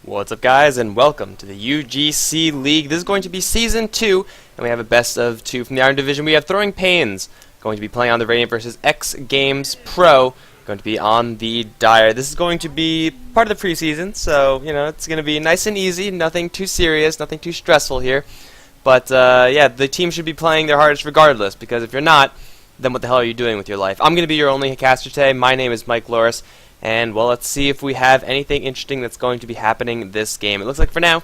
What's up, guys, and welcome to the UGC League. This is going to be Season 2, and we have a best of 2 from the Iron Division. We have Throwing Pains going to be playing on the Radiant versus EXGamesPro, going to be on the Dire. This is going to be part of the preseason, so, you know, it's going to be nice and easy, nothing too serious, nothing too stressful here. But, yeah, the team should be playing their hardest regardless, because if you're not, then what the hell are you doing with your life? I'm going to be your only caster today. My name is Mikelorus. And, well, let's see if we have anything interesting that's going to be happening this game. It looks like, for now,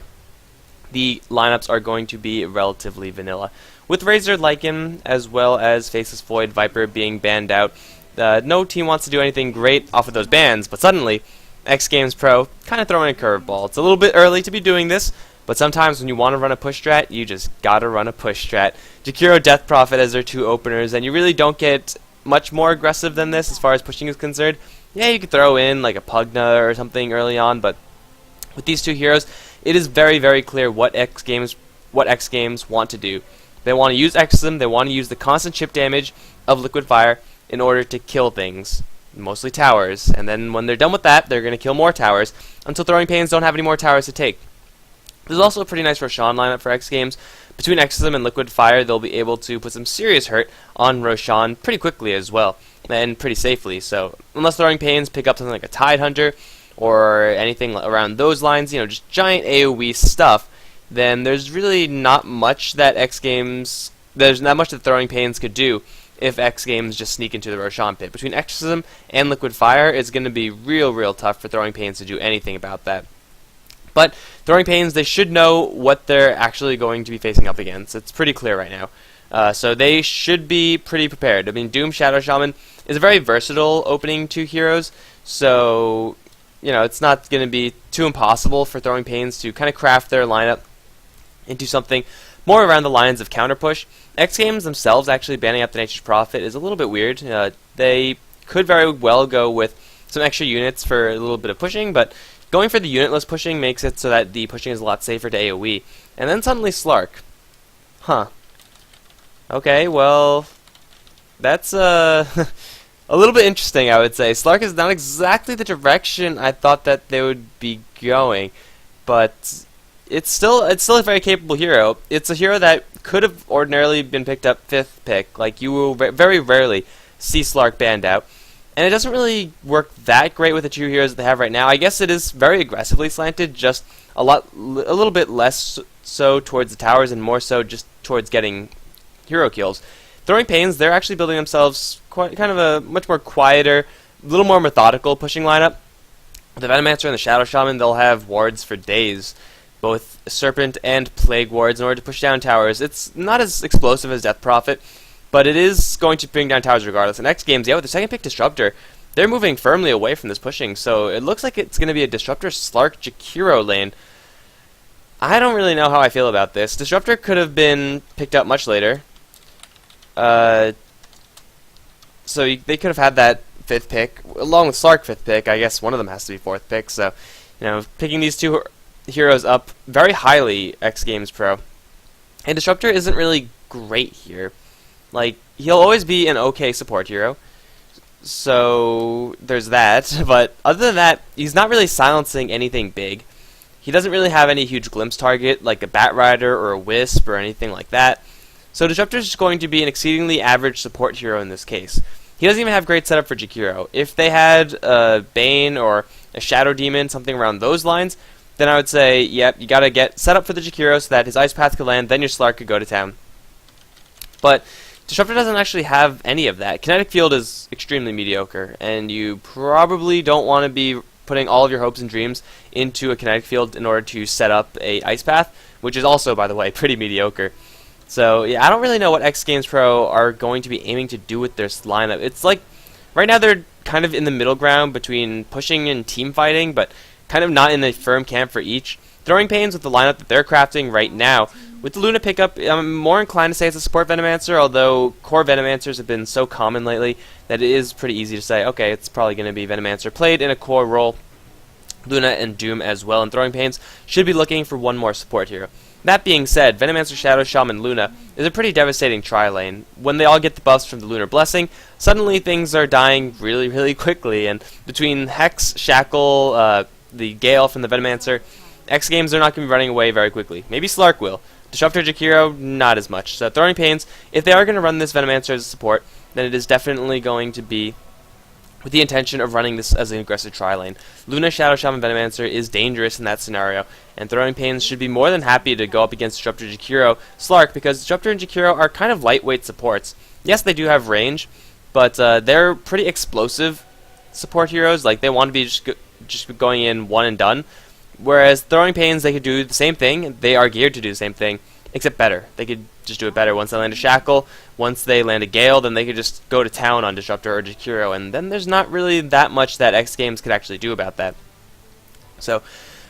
the lineups are going to be relatively vanilla. With Razor Lycan, as well as Faceless Void Viper being banned out, no team wants to do anything great off of those bans, but suddenly, EXGamesPro kind of throwing a curveball. It's a little bit early to be doing this, but sometimes when you want to run a push strat, you just gotta run a push strat. Jakiro, Death Prophet as their two openers, and you really don't get much more aggressive than this as far as pushing is concerned. Yeah, you could throw in like a Pugna or something early on, but with these two heroes, it is very, very clear what X Games want to do. They want to use Exism, they want to use the constant chip damage of Liquid Fire in order to kill things, mostly towers, and then when they're done with that, they're going to kill more towers until Throwing Pains don't have any more towers to take. There's also a pretty nice Roshan lineup for X Games. Between Exism and Liquid Fire, they'll be able to put some serious hurt on Roshan pretty quickly as well, and pretty safely. So unless Throwing Pains pick up something like a Tide Hunter or anything around those lines, you know, just giant AoE stuff, then there's really not much that there's not much that Throwing Pains could do if X Games just sneak into the Roshan pit. Between Exism and Liquid Fire, it's going to be real tough for Throwing Pains to do anything about that. But Throwing Pains, they should know what they're actually going to be facing up against. It's pretty clear right now. So they should be pretty prepared. I mean, Doom Shadow Shaman is a very versatile opening 2 heroes, so, you know, it's not going to be too impossible for Throwing Pains to kind of craft their lineup into something more around the lines of counter push. X Games themselves actually banning out the Nature's Prophet is a little bit weird. They could very well go with some extra units for a little bit of pushing, but going for the unitless pushing makes it so that the pushing is a lot safer to AoE. And then suddenly Slark. Huh. Okay, well, that's a little bit interesting, I would say. Slark is not exactly the direction I thought that they would be going, but it's still a very capable hero. It's a hero that could have ordinarily been picked up 5th pick. Like, you will very rarely see Slark banned out. And it doesn't really work that great with the 2 heroes that they have right now. I guess it is very aggressively slanted, just a little bit less so towards the towers and more so just towards getting hero kills. Throwing Pains, they're actually building themselves kind of a much more quieter, a little more methodical pushing lineup. The Venomancer and the Shadow Shaman, they'll have wards for days, both Serpent and Plague wards in order to push down towers. It's not as explosive as Death Prophet, but it is going to bring down towers regardless. And X Games, yeah, with the second pick Disruptor, they're moving firmly away from this pushing, so it looks like it's going to be a Disruptor Slark Jakiro lane. I don't really know how I feel about this. Disruptor could have been picked up much later. So they could have had that 5th pick, along with Slark 5th pick. I guess one of them has to be 4th pick, so, you know, picking these 2 heroes up very highly, EXGamesPro. And Disruptor isn't really great here. Like, he'll always be an okay support hero, so there's that, but other than that, he's not really silencing anything big. He doesn't really have any huge glimpse target, like a Bat Rider or a Wisp or anything like that, so Disruptor's just going to be an exceedingly average support hero in this case. He doesn't even have great setup for Jakiro. If they had a Bane or a Shadow Demon, something around those lines, then I would say, yep, you gotta get set up for the Jakiro so that his Ice Path could land, then your Slark could go to town. But Disruptor doesn't actually have any of that. Kinetic Field is extremely mediocre, and you probably don't want to be putting all of your hopes and dreams into a Kinetic Field in order to set up a Ice Path, which is also, by the way, pretty mediocre. So, yeah, I don't really know what EXGamesPro are going to be aiming to do with their lineup. It's like, right now they're kind of in the middle ground between pushing and team fighting, but kind of not in a firm camp for each. Throwing Pains with the lineup that they're crafting right now. With the Luna pickup, I'm more inclined to say it's a support Venomancer, although core Venomancers have been so common lately that it is pretty easy to say, okay, it's probably going to be Venomancer played in a core role. Luna and Doom as well, and Throwing Pains should be looking for one more support hero. That being said, Venomancer, Shadow Shaman, Luna is a pretty devastating tri-lane. When they all get the buffs from the Lunar Blessing, suddenly things are dying really quickly, and between Hex, Shackle, the Gale from the Venomancer, X Games are not going to be running away very quickly. Maybe Slark will. Disruptor Jakiro, not as much. So Throwing Pains, if they are going to run this Venomancer as a support, then it is definitely going to be with the intention of running this as an aggressive tri-lane. Luna, Shadow Shaman, Venomancer is dangerous in that scenario, and Throwing Pains should be more than happy to go up against Disruptor, Jakiro, Slark, because Disruptor and Jakiro are kind of lightweight supports. Yes, they do have range, but they're pretty explosive support heroes. Like, they want to be just going in one and done, whereas Throwing Pains, they could do the same thing. They are geared to do the same thing, except better. They could just do it better. Once they land a Shackle, once they land a Gale, then they could just go to town on Disruptor or Jakiro, and then there's not really that much that X Games could actually do about that. So,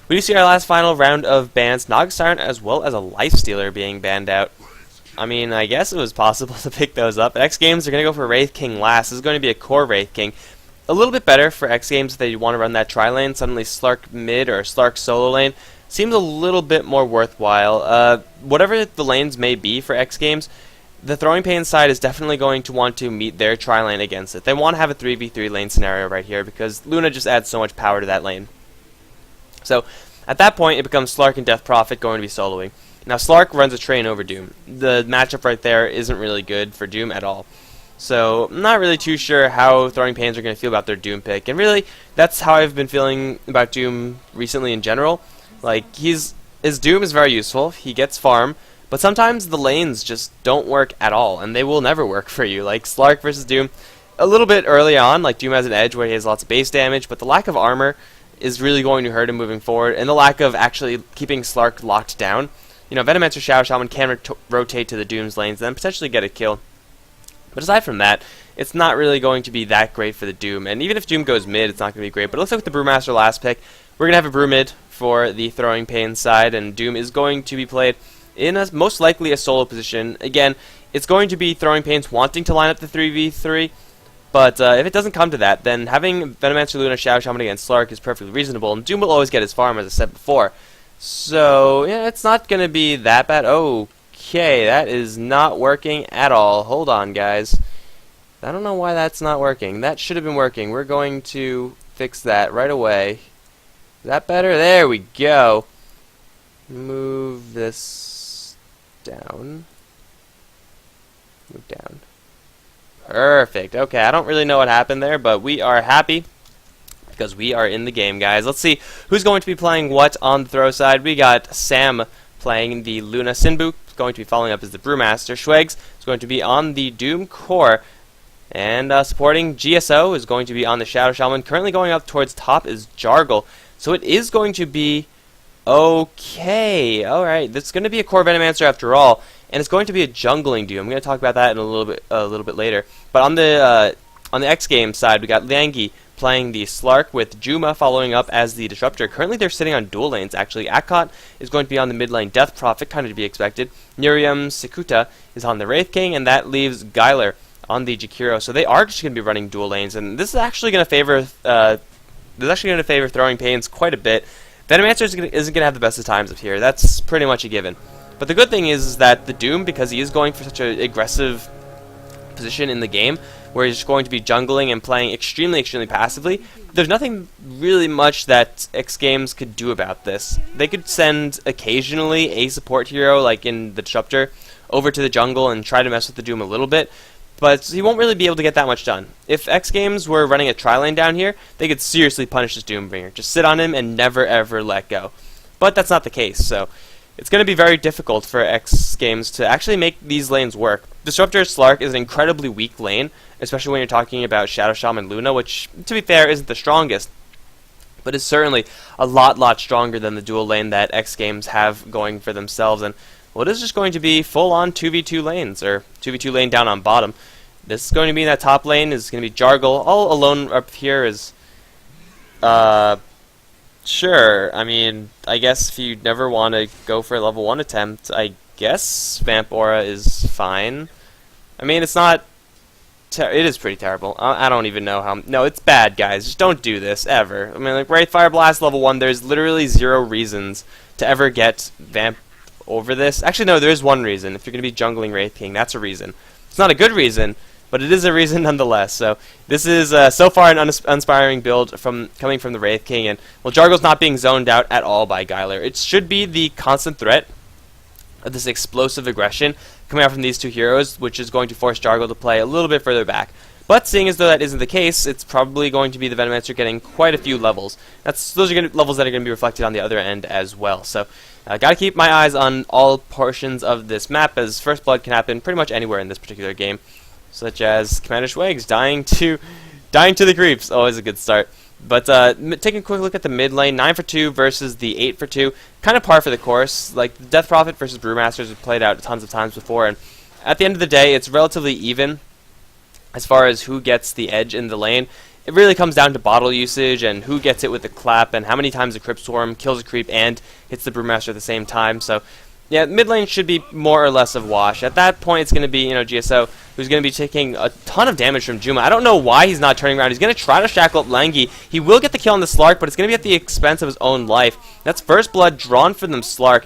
we do see our last final round of bans, Nog Siren as well as a Lifestealer being banned out. I mean, I guess it was possible to pick those up. X Games are going to go for Wraith King last. This is going to be a core Wraith King. A little bit better for X Games if they want to run that tri-lane. Suddenly Slark mid or Slark solo lane seems a little bit more worthwhile. Whatever the lanes may be for X Games, the Throwing Pains side is definitely going to want to meet their tri-lane against it. They want to have a 3v3 lane scenario right here because Luna just adds so much power to that lane. So at that point, it becomes Slark and Death Prophet going to be soloing. Now Slark runs a train over Doom. The matchup right there isn't really good for Doom at all. So I'm not really too sure how Throwing Pains are going to feel about their Doom pick. And really, that's how I've been feeling about Doom recently in general. Like, his Doom is very useful. He gets farm. But sometimes the lanes just don't work at all. And they will never work for you. Like, Slark versus Doom, a little bit early on. Like, Doom has an edge where he has lots of base damage. But the lack of armor is really going to hurt him moving forward. And the lack of actually keeping Slark locked down. You know, Venomancer Shadow Shaman can rotate to the Doom's lanes and then potentially get a kill. But aside from that, it's not really going to be that great for the Doom. And even if Doom goes mid, it's not going to be great. But it looks like with the Brewmaster last pick, we're going to have a Brew mid for the Throwing Pains side. And Doom is going to be played in most likely a solo position. Again, it's going to be Throwing Pains wanting to line up the 3v3. But if it doesn't come to that, then having Venomancer, Luna, Shadow Shaman against Slark is perfectly reasonable. And Doom will always get his farm, as I said before. So, yeah, it's not going to be that bad. Okay, that is not working at all. Hold on, guys. I don't know why that's not working. That should have been working. We're going to fix that right away. Is that better? There we go. Move this down. Move down. Perfect. Okay, I don't really know what happened there, but we are happy because we are in the game, guys. Let's see who's going to be playing what on the throw side. We got Sam playing the Luna Sinbu, going to be following up as the Brewmaster. Schwegs is going to be on the Doom Core, and supporting GSO is going to be on the Shadow Shaman. Currently going up towards top is Jargle, so it is going to be okay. Alright, this is going to be a core Venomancer after all, and it's going to be a jungling Doom. I'm going to talk about that in a little bit later. But on the X Games side, we got Liangi playing the Slark with Juma following up as the Disruptor. Currently they're sitting on dual lanes, actually. Akkot is going to be on the mid lane Death Prophet, kind of to be expected. Miriam Sikuta is on the Wraith King, and that leaves Gyler on the Jakiro. So they are just going to be running dual lanes, and this is actually going to favor Throwing Pains quite a bit. Venomancer isn't going to have the best of times up here. That's pretty much a given. But the good thing is that the Doom, because he is going for such an aggressive position in the game, where he's just going to be jungling and playing extremely passively, there's nothing really much that X Games could do about this. They could send occasionally a support hero, like in the Disruptor, over to the jungle and try to mess with the Doom a little bit, but he won't really be able to get that much done. If X Games were running a tri-lane down here, they could seriously punish this Doombringer. Just sit on him and never ever let go. But that's not the case, so it's going to be very difficult for X Games to actually make these lanes work. Disruptor Slark is an incredibly weak lane, especially when you're talking about Shadow Shaman Luna, which, to be fair, isn't the strongest, but is certainly a lot stronger than the dual lane that X Games have going for themselves. And well, it is just going to be full-on 2v2 lanes, or 2v2 lane down on bottom. This is going to be in that top lane, is going to be Jargle. All alone up here is, sure, I mean, I guess if you never want to go for a level 1 attempt, I guess Vamp Aura is fine. I mean, it's not... it is pretty terrible. I don't even know how... No, it's bad, guys. Just don't do this, ever. I mean, like, Wraith Fire Blast level 1, there's literally 0 reasons to ever get Vamp over this. Actually, no, there is one reason. If you're going to be jungling Wraith King, that's a reason. It's not a good reason, but it is a reason nonetheless. So this is so far an uninspiring build coming from the Wraith King, and well, Jargle's not being zoned out at all by Gyler. It should be the constant threat of this explosive aggression coming out from these two heroes, which is going to force Jargle to play a little bit further back. But seeing as though that isn't the case, it's probably going to be the Venomancer getting quite a few levels. Those are levels that are going to be reflected on the other end as well. So, gotta keep my eyes on all portions of this map, as First Blood can happen pretty much anywhere in this particular game, such as Commander Schwags dying to the creeps. Always a good start. But taking a quick look at the mid lane, 9 for 2 versus the 8 for 2, kind of par for the course. Like the Death Prophet versus Brewmasters have played out tons of times before, and at the end of the day, it's relatively even as far as who gets the edge in the lane. It really comes down to bottle usage and who gets it with the clap and how many times the Crypt Swarm kills a creep and hits the Brewmaster at the same time. So yeah, mid lane should be more or less of wash. At that point, it's going to be, GSO, who's going to be taking a ton of damage from Juma. I don't know why he's not turning around. He's going to try to shackle up Langi. He will get the kill on the Slark, but it's going to be at the expense of his own life. That's First Blood drawn for them Slark.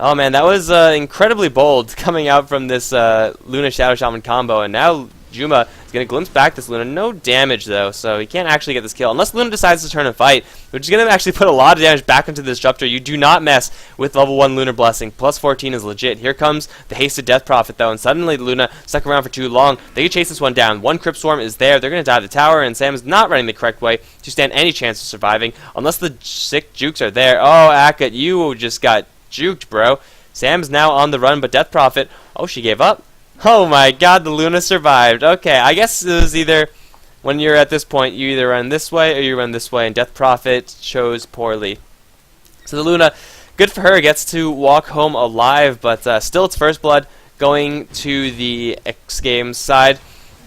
Oh man, that was incredibly bold coming out from this Luna Shadow Shaman combo, and now Juma is going to glimpse back this Luna. No damage, though, so he can't actually get this kill. Unless Luna decides to turn and fight, which is going to actually put a lot of damage back into the Disruptor. You do not mess with level 1 Lunar Blessing. Plus 14 is legit. Here comes the Hasted Death Prophet, though, and suddenly Luna stuck around for too long. They can chase this one down. One Crypt Swarm is there. They're going to dive the tower, and Sam is not running the correct way to stand any chance of surviving, unless the sick jukes are there. Oh, Akut, you just got juked, bro. Sam's now on the run, but Death Prophet, oh, she gave up. Oh my god, the Luna survived. Okay, I guess it was either, when you're at this point, you either run this way or you run this way, and Death Prophet chose poorly. So the Luna, good for her, gets to walk home alive, but still it's First Blood going to the EXGames side,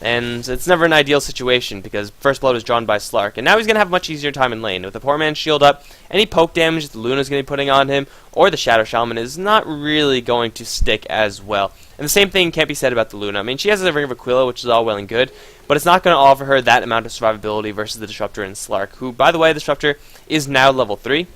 and it's never an ideal situation because First Blood was drawn by Slark, and now he's going to have a much easier time in lane. With the poor man's shield up, any poke damage that the Luna's going to be putting on him, or the Shadow Shaman, is not really going to stick as well. And the same thing can't be said about the Luna. I mean, she has a Ring of Aquila, which is all well and good, but it's not going to offer her that amount of survivability versus the Disruptor and Slark, who, by the way, the Disruptor is now level 3.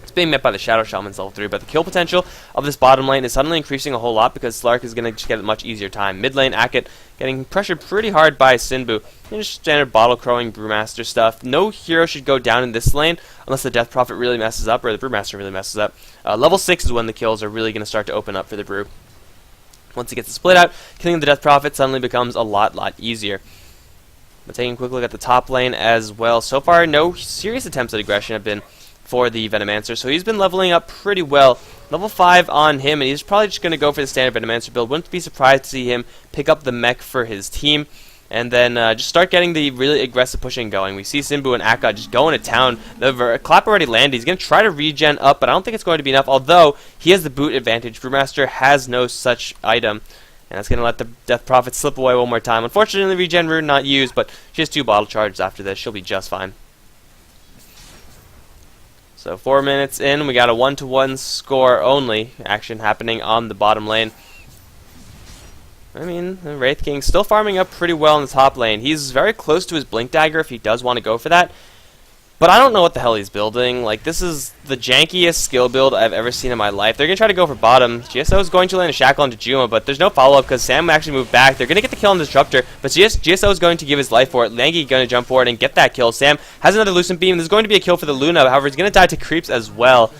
It's being met by the Shadow Shaman's level 3, but the kill potential of this bottom lane is suddenly increasing a whole lot because Slark is going to just get a much easier time. Mid lane, Akut getting pressured pretty hard by Sinbu. Just standard bottle crowing Brewmaster stuff. No hero should go down in this lane unless the Death Prophet really messes up or the Brewmaster really messes up. Level 6 is when the kills are really going to start to open up for the Brew. Once it gets the split out, killing the Death Prophet suddenly becomes a lot easier. But taking a quick look at the top lane as well, so far no serious attempts at aggression have been for the Venomancer, so he's been leveling up pretty well. Level 5 on him, and he's probably just going to go for the standard Venomancer build. Wouldn't be surprised to see him pick up the mech for his team, and then just start getting the really aggressive pushing going. We see Sinbu and Akut just going to town. The clap already landed. He's going to try to regen up, but I don't think it's going to be enough, although he has the boot advantage. Brewmaster has no such item, and that's going to let the Death Prophet slip away one more time. Unfortunately, regen rune not used, but she has 2 bottle charges after this. She'll be just fine. So 4 minutes in, we got a 1-to-1 score only action happening on the bottom lane. I mean, the Wraith King still farming up pretty well in the top lane. He's very close to his Blink Dagger if he does want to go for that. But I don't know what the hell he's building. Like, this is the jankiest skill build I've ever seen in my life. They're going to try to go for bottom. GSO is going to land a shackle onto Juma, but there's no follow-up because Sam actually moved back. They're going to get the kill on the Disruptor, but GSO is going to give his life for it. Langi going to jump forward and get that kill. Sam has another Lucent Beam. There's going to be a kill for the Luna. However, he's going to die to creeps as well.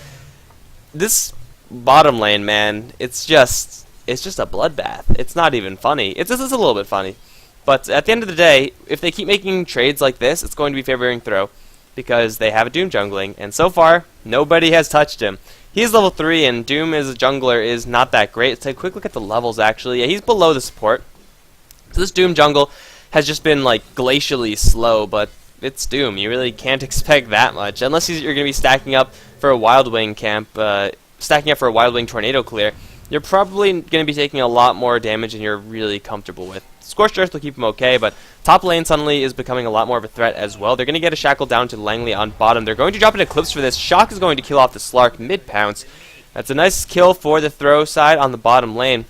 This bottom lane, man, it's just a bloodbath. It's not even funny. It's a little bit funny. But at the end of the day, if they keep making trades like this, it's going to be favoring Throw, because they have a Doom jungling, and so far, nobody has touched him. He's level 3, and Doom as a jungler is not that great. Let's take a quick look at the levels, actually. Yeah, he's below the support. So this Doom jungle has just been, like, glacially slow, but it's Doom. You really can't expect that much, unless you're going to be stacking up for a Wild Wing camp, stacking up for a Wild Wing tornado clear. You're probably going to be taking a lot more damage than you're really comfortable with. Scorched Earth will keep him okay, but top lane suddenly is becoming a lot more of a threat as well. They're going to get a shackle down to Langley on bottom. They're going to drop an Eclipse for this. Shock is going to kill off the Slark mid-pounce. That's a nice kill for the Throw side on the bottom lane.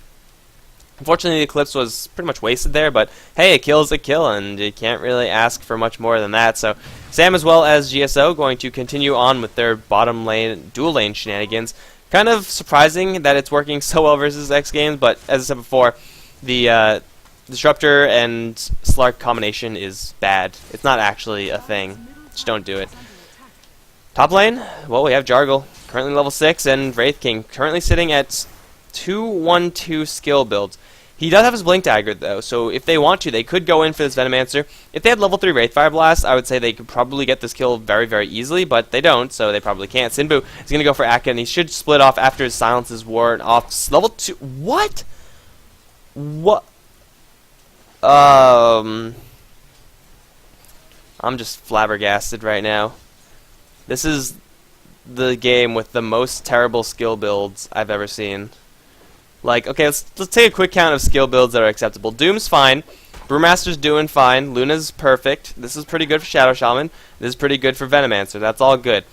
Unfortunately, the Eclipse was pretty much wasted there, but hey, a kill is a kill, and you can't really ask for much more than that. So Sam as well as GSO going to continue on with their bottom lane, dual lane shenanigans. Kind of surprising that it's working so well versus EXGames, but as I said before, the Disruptor and Slark combination is bad. It's not actually a thing. Just don't do it. Top lane, well, we have Jargle, currently level 6, and Wraith King, currently sitting at 2-1-2 skill builds. He does have his Blink Dagger, though, so if they want to, they could go in for this Venomancer. If they had level 3 Wraithfire Blast, I would say they could probably get this kill very, very easily, but they don't, so they probably can't. Sinbu is going to go for Akka, and he should split off after his silence is worn off. Level 2... What? What? I'm just flabbergasted right now. This is the game with the most terrible skill builds I've ever seen. Like, okay, let's take a quick count of skill builds that are acceptable. Doom's fine. Brewmaster's doing fine. Luna's perfect. This is pretty good for Shadow Shaman. This is pretty good for Venomancer. That's all good.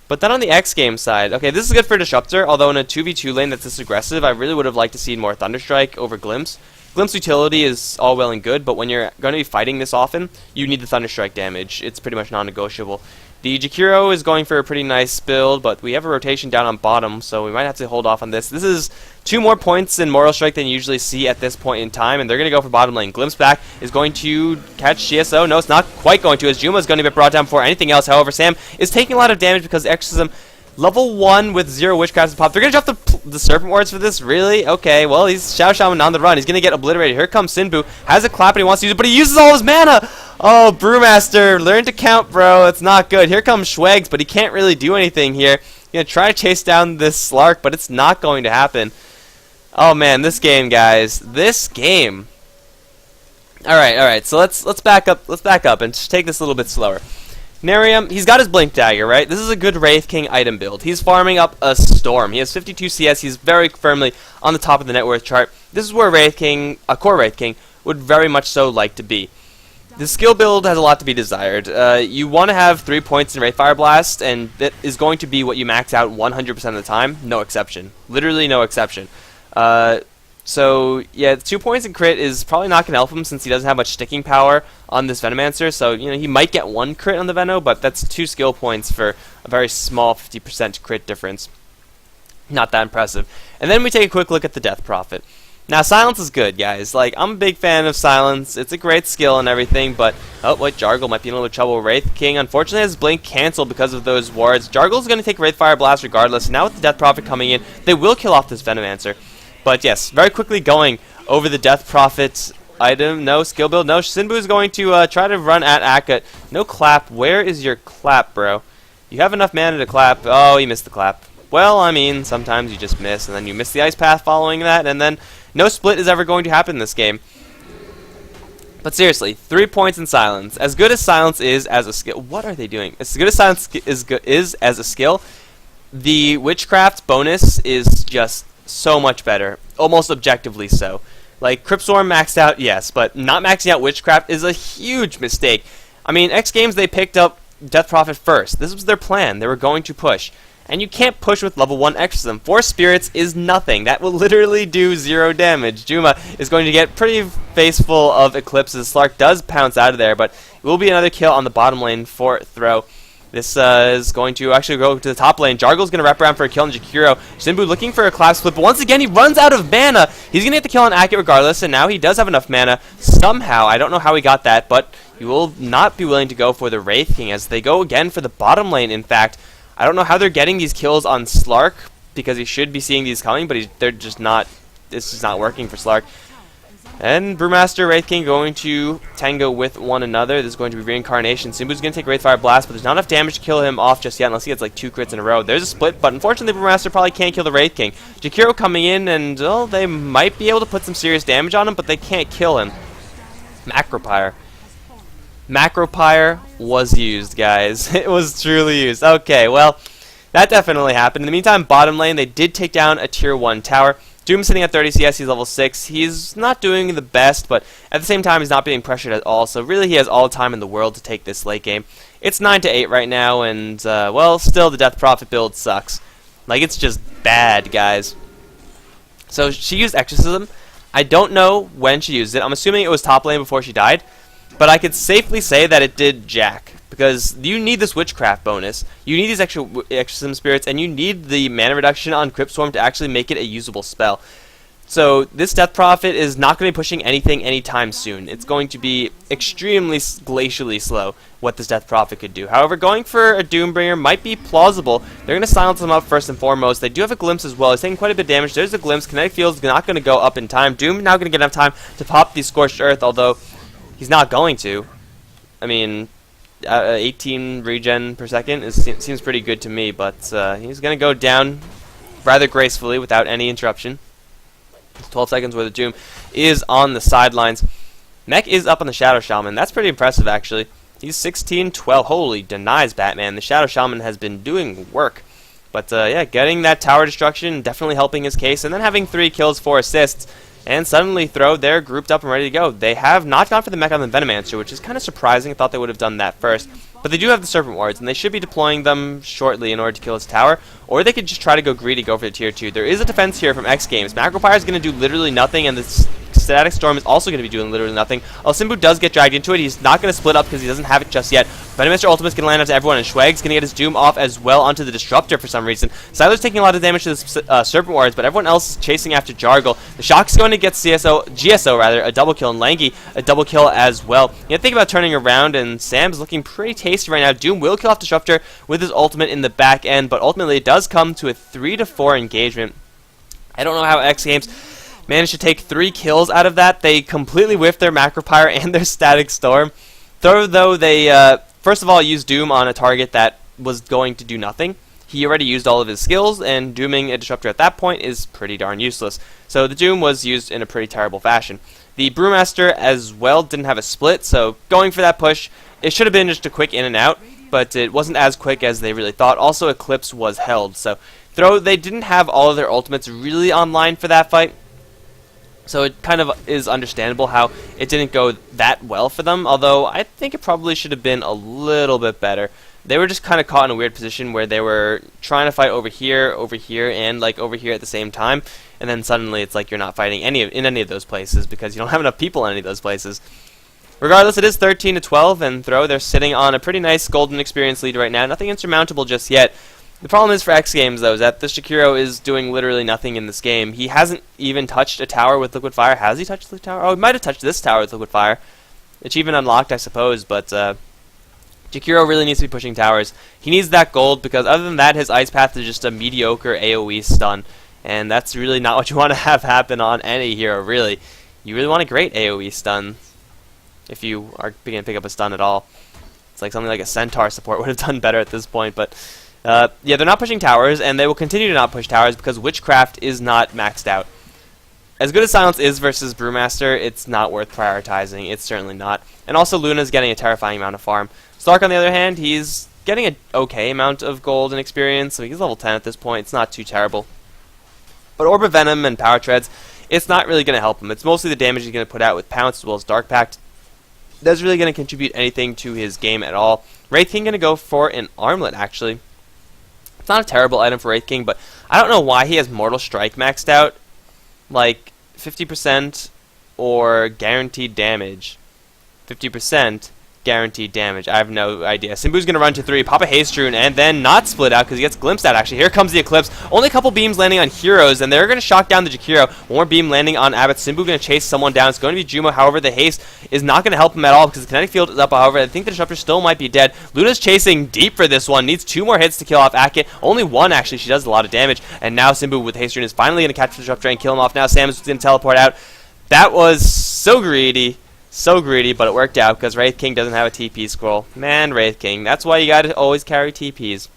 But then on the X game side, okay, this is good for Disruptor, although in a 2v2 lane that's this aggressive, I really would have liked to see more Thunderstrike over Glimpse. Glimpse utility is all well and good, but when you're going to be fighting this often, you need the Thunderstrike damage. It's pretty much non-negotiable. The Jakiro is going for a pretty nice build, but we have a rotation down on bottom, so we might have to hold off on this. This is 2 more points in Moral Strike than you usually see at this point in time, and they're going to go for bottom lane. Glimpse back is going to catch GSO. No, it's not quite going to, as Juma is going to be brought down before anything else. However, Sam is taking a lot of damage because Exorcism level 1 with 0 Witchcraft pop. They're going to drop the Serpent Wards for this? Really? Okay, well, he's Shadow Shaman on the run. He's going to get obliterated. Here comes Sinbu. Has a clap and he wants to use it, but he uses all his mana! Oh, Brewmaster, learn to count, bro. It's not good. Here comes Schwegs, but he can't really do anything here. He's going to try to chase down this Slark, but it's not going to happen. Oh, man, this game, guys. This game. Alright, so let's back up and just take this a little bit slower. Nerium, he's got his Blink Dagger, right? This is a good Wraith King item build. He's farming up a Storm. He has 52 CS. He's very firmly on the top of the net worth chart. This is where Wraith King, a core Wraith King, would very much so like to be. The skill build has a lot to be desired. You want to have 3 points in Wraithfire Blast, and that is going to be what you max out 100% of the time. No exception. Literally no exception. So, yeah, 2 points in crit is probably not going to help him since he doesn't have much sticking power on this Venomancer. So, you know, he might get 1 crit on the Veno, but that's 2 skill points for a very small 50% crit difference. Not that impressive. And then we take a quick look at the Death Prophet. Now, Silence is good, guys. Like, I'm a big fan of Silence. It's a great skill and everything, but... Oh, wait, Jargle might be in a little trouble. Wraith King, unfortunately, has Blink canceled because of those wards. Jargle's going to take Wraithfire Blast regardless. Now, with the Death Prophet coming in, they will kill off this Venomancer. But yes, very quickly going over the Death Prophet item. No skill build. No, Sinbu is going to try to run at Akka. No clap. Where is your clap, bro? You have enough mana to clap. Oh, you missed the clap. Well, I mean, sometimes you just miss, and then you miss the Ice Path following that, and then no split is ever going to happen in this game. But seriously, 3 points in Silence. As good as Silence is as a skill... What are they doing? As good as Silence is as a skill, the Witchcraft bonus is just... so much better, almost objectively so. Like, Cryptstorm maxed out, yes, but not maxing out Witchcraft is a huge mistake. I mean, X Games, they picked up Death Prophet first. This was their plan. They were going to push. And you can't push with level 1 Exorcism. 4 Spirits is nothing. That will literally do 0 damage. Juma is going to get pretty faceful of Eclipses. Slark does pounce out of there, but it will be another kill on the bottom lane for throw. This is going to actually go to the top lane. Jargle's going to wrap around for a kill on Jakiro. Sinbu looking for a clap split, but once again he runs out of mana. He's going to get the kill on Akka regardless, and now he does have enough mana. Somehow, I don't know how he got that, but he will not be willing to go for the Wraith King as they go again for the bottom lane, in fact. I don't know how they're getting these kills on Slark, because he should be seeing these coming, but they're just not, it's just not working for Slark. And Brewmaster, Wraith King going to tango with one another. This is going to be Reincarnation. Simbu's going to take Wraithfire Blast, but there's not enough damage to kill him off just yet unless he gets like 2 crits in a row. There's a split, but unfortunately Brewmaster probably can't kill the Wraith King. Jakiro coming in, and well, they might be able to put some serious damage on him, but they can't kill him. Macropyre. Macropyre was used, guys. It was truly used. Okay, well, that definitely happened. In the meantime, bottom lane, they did take down a tier 1 tower. Doom sitting at 30 CS, he's level 6. He's not doing the best, but at the same time, he's not being pressured at all. So really, he has all the time in the world to take this late game. It's 9-8 right now, and, well, still the Death Prophet build sucks. Like, it's just bad, guys. So she used Exorcism. I don't know when she used it. I'm assuming it was top lane before she died. But I could safely say that it did jack, because you need this Witchcraft bonus, you need these extra Exorcism Spirits, and you need the mana reduction on Cryptstorm to actually make it a usable spell. So this Death Prophet is not going to be pushing anything anytime soon. It's going to be extremely glacially slow what this Death Prophet could do. However, going for a Doombringer might be plausible. They're going to silence him up first and foremost. They do have a glimpse as well. He's taking quite a bit of damage. There's a glimpse. Kinetic Field's not going to go up in time. Doom now going to get enough time to pop the Scorched Earth, although he's not going to. I mean, 18 regen per second seems pretty good to me, but he's going to go down rather gracefully without any interruption. 12 seconds where the Doom is on the sidelines. Mech is up on the Shadow Shaman. That's pretty impressive, actually. He's 16-12. Holy, denies Batman. The Shadow Shaman has been doing work. But, yeah, getting that tower destruction, definitely helping his case. And then having 3 kills, 4 assists. And suddenly, they're grouped up and ready to go. They have not gone for the mech on the Venomancer, which is kind of surprising. I thought they would have done that first. But they do have the Serpent Wards, and they should be deploying them shortly in order to kill his tower. Or they could just try to go greedy, go for the tier 2. There is a defense here from EXGames. Macropyre is going to do literally nothing, and the Static Storm is also going to be doing literally nothing. Simbu does get dragged into it. He's not going to split up because he doesn't have it just yet. Venomancer Ultimate's going to land onto everyone, and Schwag's going to get his Doom off as well onto the Disruptor for some reason. Siler's taking a lot of damage to the Serpent Wards, but everyone else is chasing after Jargle. The Shock's going to get GSO rather, a double kill, and Langy a double kill as well. You have to think about turning around, and Sam's looking pretty tasty right now. Doom will kill off Disruptor with his ultimate in the back end, but ultimately it does come to a 3-4 engagement. I don't know how EXGames managed to take 3 kills out of that. They completely whiffed their Macropyre and their Static Storm. Though they, first of all, used Doom on a target that was going to do nothing. He already used all of his skills, and dooming a Disruptor at that point is pretty darn useless. So the Doom was used in a pretty terrible fashion. The Brewmaster as well didn't have a split, so going for that push, it should have been just a quick in and out, but it wasn't as quick as they really thought. Also, Eclipse was held, so though they didn't have all of their ultimates really online for that fight, so it kind of is understandable how it didn't go that well for them, although I think it probably should have been a little bit better. They were just kind of caught in a weird position where they were trying to fight over here, and like over here at the same time, and then suddenly it's like you're not fighting in any of those places because you don't have enough people in any of those places. Regardless, it is 13-12, and they're sitting on a pretty nice golden experience lead right now. Nothing insurmountable just yet. The problem is for EXGames, though, is that the Shakiro is doing literally nothing in this game. He hasn't even touched a tower with Liquid Fire. Has he touched the tower? Oh, he might have touched this tower with Liquid Fire. Achievement unlocked, I suppose, but Shakiro really needs to be pushing towers. He needs that gold, because other than that, his Ice Path is just a mediocre AoE stun, and that's really not what you want to have happen on any hero, really. You really want a great AoE stun if you are going to pick up a stun at all. It's like something like a Centaur support would have done better at this point, but yeah, they're not pushing towers, and they will continue to not push towers because Witchcraft is not maxed out. As good as Silence is versus Brewmaster, it's not worth prioritizing. It's certainly not. And also, Luna's getting a terrifying amount of farm. Stark, on the other hand, he's getting an okay amount of gold and experience, so he's level 10 at this point. It's not too terrible. But Orb of Venom and Power Treads, it's not really going to help him. It's mostly the damage he's going to put out with Pounce as well as Dark Pact. That's really going to contribute anything to his game at all. Wraith King going to go for an Armlet, actually. It's not a terrible item for Wraith King, but I don't know why he has Mortal Strike maxed out. Like 50% or guaranteed damage. 50% guaranteed damage. I have no idea. Simbu's going to run to 3, pop a Haste Rune, and then not split out because he gets glimpsed out, actually. Here comes the Eclipse. Only a couple beams landing on heroes, and they're going to shock down the Jakiro. One more beam landing on Abbott. Simbu going to chase someone down. It's going to be Jumo. However, the Haste is not going to help him at all because the Kinetic Field is up. However, I think the Disruptor still might be dead. Luna's chasing deep for this one. Needs 2 more hits to kill off Akit. Only 1, actually. She does a lot of damage. And now Simbu with Haste Rune is finally going to catch the Disruptor and kill him off. Now Sam's going to teleport out. That was so greedy. So greedy, but it worked out because Wraith King doesn't have a TP scroll. Man, Wraith King. That's why you gotta always carry TPs.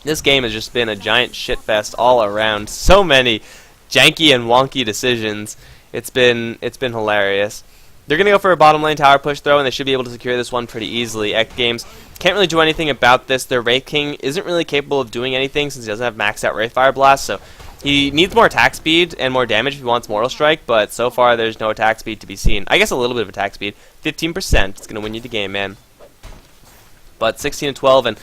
This game has just been a giant shitfest all around. So many janky and wonky decisions. It's been hilarious. They're gonna go for a bottom lane tower push throw, and they should be able to secure this one pretty easily. EXGames can't really do anything about this. Their Wraith King isn't really capable of doing anything since he doesn't have maxed out Wraith Fire Blast, so he needs more attack speed and more damage if he wants Mortal Strike, but so far there's no attack speed to be seen. I guess a little bit of attack speed. 15%. It's going to win you the game, man. But 16-12, and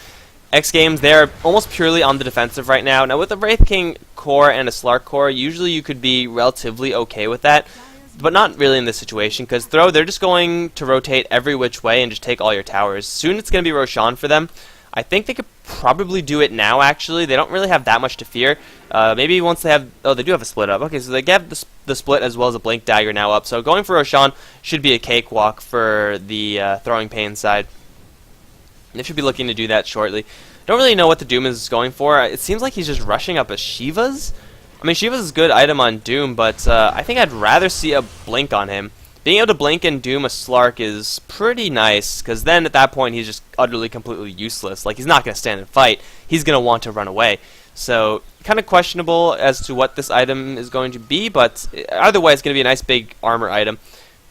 EXGames, they're almost purely on the defensive right now. Now, with a Wraith King core and a Slark core, usually you could be relatively okay with that, but not really in this situation, because they're just going to rotate every which way and just take all your towers. Soon it's going to be Roshan for them. I think they could probably do it now, actually. They don't really have that much to fear. Maybe once they have... Oh, they do have a split up. Okay, so they have the split as well as a blink dagger now up. So going for Roshan should be a cakewalk for the throwing pain side. They should be looking to do that shortly. Don't really know what the Doom is going for. It seems like he's just rushing up a Shiva's. I mean, Shiva's is a good item on Doom, but I think I'd rather see a blink on him. Being able to blink and Doom a Slark is pretty nice, because then at that point he's just utterly, completely useless. Like, he's not going to stand and fight. He's going to want to run away. So, kind of questionable as to what this item is going to be, but either way, it's going to be a nice big armor item.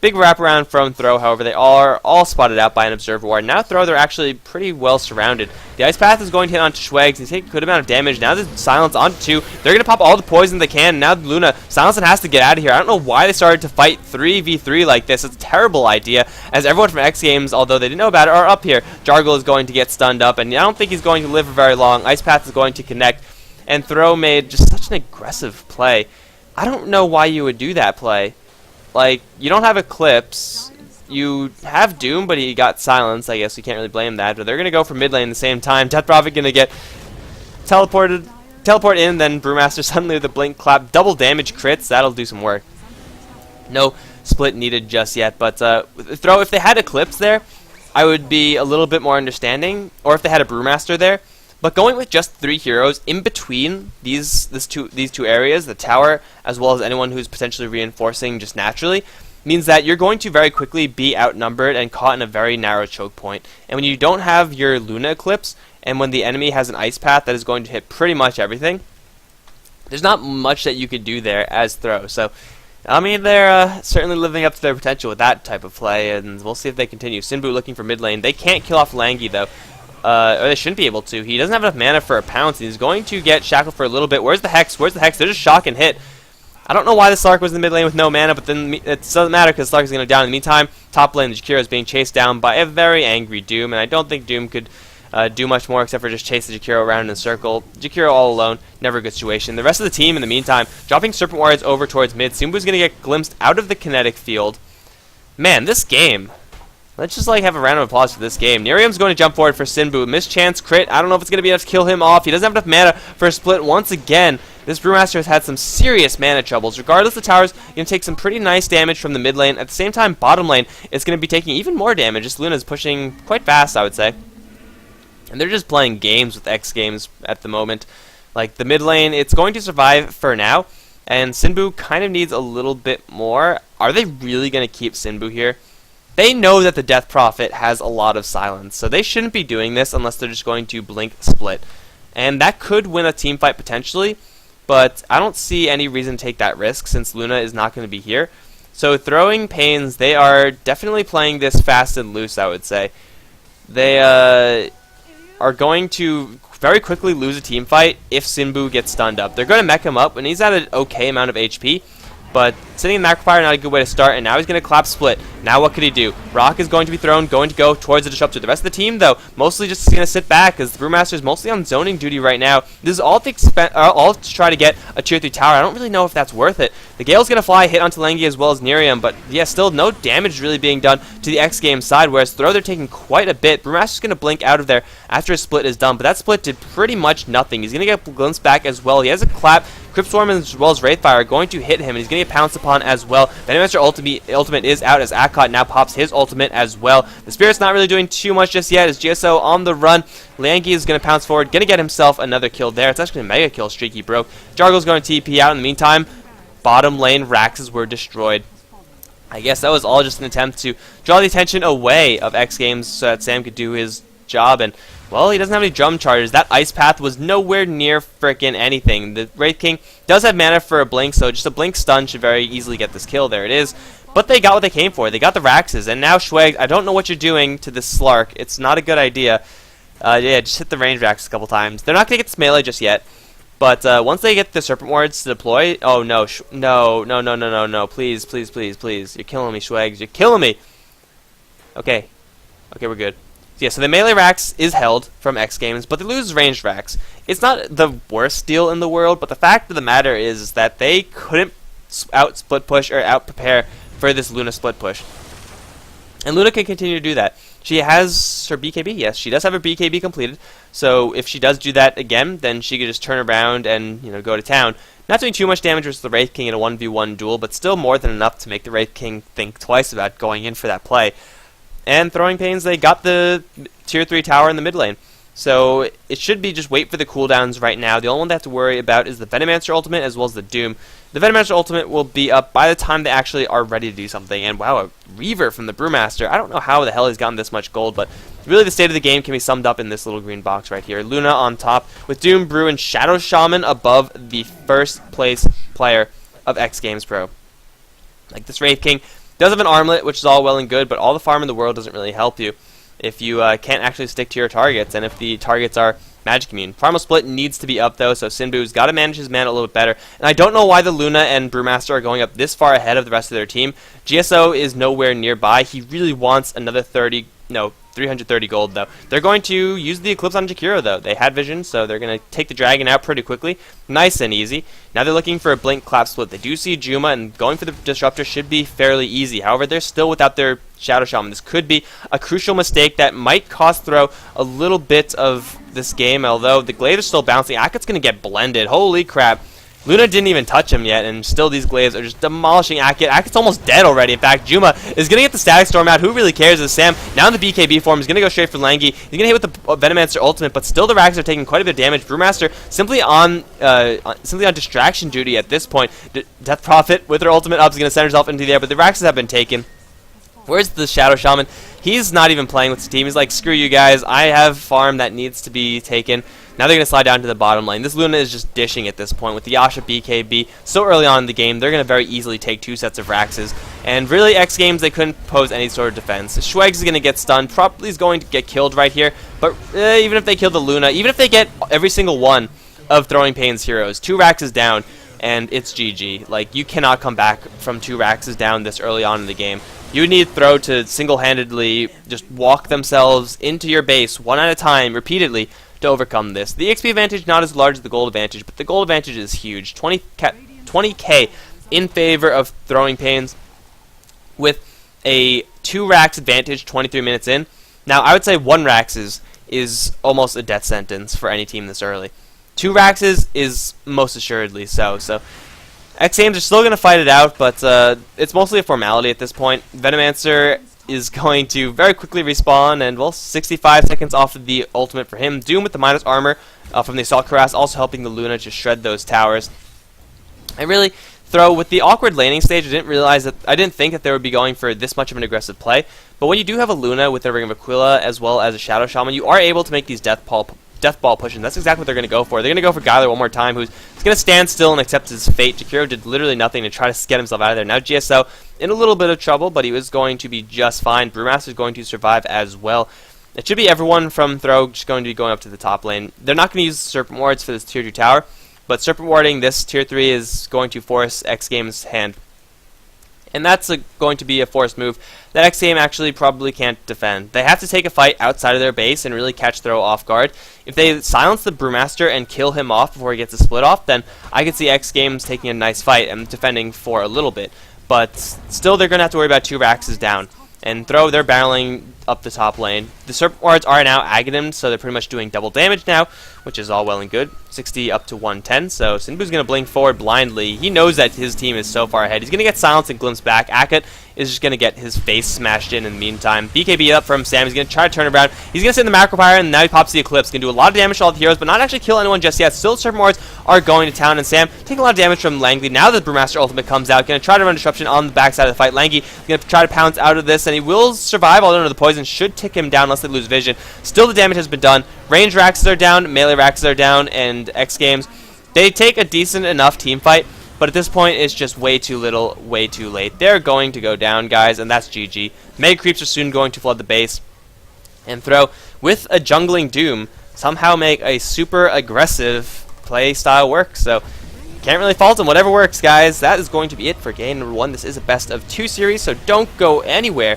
Big wraparound from Throw, however, they are all spotted out by an Observer Ward. Now Throw, they're actually pretty well surrounded. The Ice Path is going to hit onto Schwegs. He's taking a good amount of damage. Now there's Silence onto 2. They're going to pop all the poison they can. Now Luna, Silencing has to get out of here. I don't know why they started to fight 3v3 like this. It's a terrible idea, as everyone from X Games, although they didn't know about it, are up here. Jargle is going to get stunned up, and I don't think he's going to live for very long. Ice Path is going to connect, and Throw made just such an aggressive play. I don't know why you would do that play. Like, you don't have Eclipse, you have Doom, but he got Silence. I guess you can't really blame that, but they're going to go for mid lane at the same time. Death Prophet going to get teleport in, then Brewmaster suddenly with a blink clap, double damage crits, that'll do some work. No split needed just yet, but Throw, if they had Eclipse there, I would be a little bit more understanding, or if they had a Brewmaster there. But going with just 3 heroes in between these two areas, the tower as well as anyone who's potentially reinforcing just naturally, means that you're going to very quickly be outnumbered and caught in a very narrow choke point. And when you don't have your Luna Eclipse, and when the enemy has an Ice Path that is going to hit pretty much everything, there's not much that you could do there as Throw. So, I mean, they're certainly living up to their potential with that type of play, and we'll see if they continue. Sinbu looking for mid lane. They can't kill off Langi, though. Or they shouldn't be able to. He doesn't have enough mana for a pounce, and he's going to get shackled for a little bit. Where's the Hex? Where's the Hex? They're just shock and hit. I don't know why the Slark was in the mid lane with no mana, but then it doesn't matter because Slark is going to down. In the meantime, top lane, the Jakiro is being chased down by a very angry Doom, and I don't think Doom could do much more except for just chase the Jakiro around in a circle. Jakiro all alone, never a good situation. The rest of the team, in the meantime, dropping Serpent Warriors over towards mid. Simbu's going to get glimpsed out of the kinetic field. Man, this game... Let's just have a round of applause for this game. Nerium's going to jump forward for Sinbu. Mischance crit. I don't know if it's going to be enough to kill him off. He doesn't have enough mana for a split once again. This Brewmaster has had some serious mana troubles. Regardless, the tower's going to take some pretty nice damage from the mid lane. At the same time, bottom lane is going to be taking even more damage. Just Luna's pushing quite fast, I would say. And they're just playing games with X Games at the moment. Like, the mid lane, it's going to survive for now. And Sinbu kind of needs a little bit more. Are they really going to keep Sinbu here? They know that the Death Prophet has a lot of silence, so they shouldn't be doing this unless they're just going to blink split. And that could win a team fight potentially, but I don't see any reason to take that risk since Luna is not going to be here. So throwing pains, they are definitely playing this fast and loose, I would say. They are going to very quickly lose a team fight if Sinbu gets stunned up. They're going to mech him up, and he's at an okay amount of HP. But sitting in Macrofire, not a good way to start, and now he's going to clap split. Now what could he do? Rock is going to be thrown, going to go towards the Disruptor. The rest of the team, though, mostly just going to sit back, because the Brewmaster is mostly on zoning duty right now. This is all to try to get a tier 3 tower. I don't really know if that's worth it. The Gale's going to fly, hit onto Langi as well as Nerium, but yeah, still no damage really being done to the X Games side, whereas Throw, they're taking quite a bit. Brewmaster's going to blink out of there after his split is done, but that split did pretty much nothing. He's going to get glimpsed back as well. He has a clap. Cryptswarm as well as Wraithfire are going to hit him, and he's going to get pounced upon as well. Venommaster ultimate is out as Akkot now pops his ultimate as well. The Spirit's not really doing too much just yet as GSO on the run. Langi is going to pounce forward, going to get himself another kill there. It's actually a mega kill streak he broke. Jargle's going to TP out. In the meantime, bottom lane Raxes were destroyed. I guess that was all just an attempt to draw the attention away of X Games so that Sam could do his job, and well, he doesn't have any drum charges. That Ice Path was nowhere near frickin' anything. The Wraith King does have mana for a blink, so just a blink stun should very easily get this kill. There it is. But they got what they came for. They got the Raxes, and now Schweg, I don't know what you're doing to this Slark. It's not a good idea. Yeah, just hit the range Rax a couple times. They're not going to get this melee just yet. But once they get the Serpent Wards to deploy... Oh, no. No. Please. You're killing me, Schwegs. You're killing me. Okay, we're good. Yeah, so the melee Rax is held from X Games, but they lose ranged Rax. It's not the worst deal in the world, but the fact of the matter is that they couldn't out-split push or out-prepare for this Luna split push. And Luna can continue to do that. She has her BKB. Yes, she does have her BKB completed. So if she does do that again, then she could just turn around and go to town. Not doing too much damage versus the Wraith King in a 1v1 duel, but still more than enough to make the Wraith King think twice about going in for that play. And Throwing Pains, they got the tier 3 tower in the mid lane. So it should be just wait for the cooldowns right now. The only one they have to worry about is the Venomancer ultimate as well as the Doom. The Venomancer ultimate will be up by the time they actually are ready to do something. And wow, a Reaver from the Brewmaster. I don't know how the hell he's gotten this much gold, but really the state of the game can be summed up in this little green box right here. Luna on top with Doom, Brew, and Shadow Shaman above the first place player of EXGamesPro. Like this Wraith King does have an armlet, which is all well and good, but all the farm in the world doesn't really help you if you can't actually stick to your targets, and if the targets are magic immune. Farmal Split needs to be up though, so Sinbu's got to manage his mana a little bit better. And I don't know why the Luna and Brewmaster are going up this far ahead of the rest of their team. GSO is nowhere nearby. He really wants another 330 gold though. They're going to use the Eclipse on Jakiro though. They had vision, so they're going to take the dragon out pretty quickly. Nice and easy. Now they're looking for a Blink Clap Split. They do see Juma, and going for the Disruptor should be fairly easy. However, they're still without their Shadow Shaman. This could be a crucial mistake that might cost Throw a little bit of this game, although the Glaive is still bouncing. Akat's going to get blended. Holy crap. Luna didn't even touch him yet, and still these Glaives are just demolishing Akat. Akat's almost dead already. In fact, Juma is going to get the Static Storm out. Who really cares? As Sam, now in the BKB form, is going to go straight for Langi. He's going to hit with the Venomancer ultimate, but still the Rags are taking quite a bit of damage. Brewmaster simply on distraction duty at this point. Death Prophet with her ultimate up is going to send herself into the air, but the Rags have been taken. Where's the Shadow Shaman? He's not even playing with his team. He's like, screw you guys. I have farm that needs to be taken. Now they're going to slide down to the bottom lane. This Luna is just dishing at this point with the Yasha BKB. So early on in the game, they're going to very easily take 2 sets of Raxes. And really, X Games, they couldn't pose any sort of defense. Schwegs is going to get stunned. Probably is going to get killed right here. But even if they kill the Luna, even if they get every single one of Throwing Pain's heroes, 2 Raxes down, and it's GG. Like, you cannot come back from 2 Raxes down this early on in the game. You would need Throw to single-handedly just walk themselves into your base one at a time, repeatedly, to overcome this. The XP advantage not as large as the gold advantage, but the gold advantage is huge. 20k in favor of Throwing Pains with a 2 Rax advantage 23 minutes in. Now, I would say 1 Rax is almost a death sentence for any team this early. 2 Raxes is most assuredly so. So X Games are still going to fight it out, but it's mostly a formality at this point. Venomancer is going to very quickly respawn, and well, 65 seconds off of the ultimate for him. Doom with the minus armor from the Assault Cuirass, also helping the Luna to shred those towers. I really Throw with the awkward laning stage. I didn't think that they would be going for this much of an aggressive play. But when you do have a Luna with a Ring of Aquila as well as a Shadow Shaman, you are able to make these Death Ball pushes. That's exactly what they're going to go for. They're going to go for Gyler one more time, who's going to stand still and accept his fate. Jakiro did literally nothing to try to get himself out of there. Now GSO in a little bit of trouble, but he was going to be just fine. Brewmaster is going to survive as well. It should be everyone from Throw just going to be going up to the top lane. They're not going to use Serpent Wards for this tier 2 tower, but Serpent Warding this tier 3 is going to force X Games' hand. And that's going to be a forced move that X Game actually probably can't defend. They have to take a fight outside of their base and really catch Throw off guard. If they silence the Brewmaster and kill him off before he gets a split off, then I could see X Games taking a nice fight and defending for a little bit. But still, they're going to have to worry about 2 Raxes down. And Throw, they're barreling up the top lane. The Serpent Wards are now Aghanim, so they're pretty much doing double damage now, which is all well and good. 60 up to 110, so Sinbu's going to blink forward blindly. He knows that his team is so far ahead. He's going to get silenced and glimpse back. Akat is just going to get his face smashed in the meantime. BKB up from Sam. He's going to try to turn around. He's going to sit in the Macro Pyre, and now he pops the Eclipse. Going to do a lot of damage to all the heroes, but not actually kill anyone just yet. Still, Serpent Wards are going to town, and Sam taking a lot of damage from Langley. Now that the Brewmaster ultimate comes out, going to try to run Disruption on the backside of the fight. Langley going to try to pounce out of this, and he will survive, although the poison should tick him down unless they lose vision. Still, the damage has been done. Range Raxes are down, melee Raxes are down, and X Games, they take a decent enough team fight, but at this point, it's just way too little, way too late. They're going to go down, guys, and that's GG. Mega Creeps are soon going to flood the base, and Throw, with a jungling Doom, somehow make a super aggressive play style work, so can't really fault them. Whatever works, guys. That is going to be it for game number 1. This is a best of 2 series, so don't go anywhere,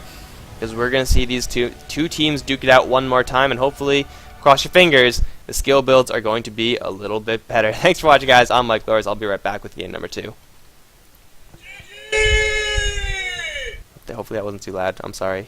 because we're going to see these two teams duke it out one more time, and hopefully, cross your fingers, the skill builds are going to be a little bit better. Thanks for watching, guys. I'm Mikelorus. I'll be right back with game number 2. Hopefully that wasn't too loud. I'm sorry.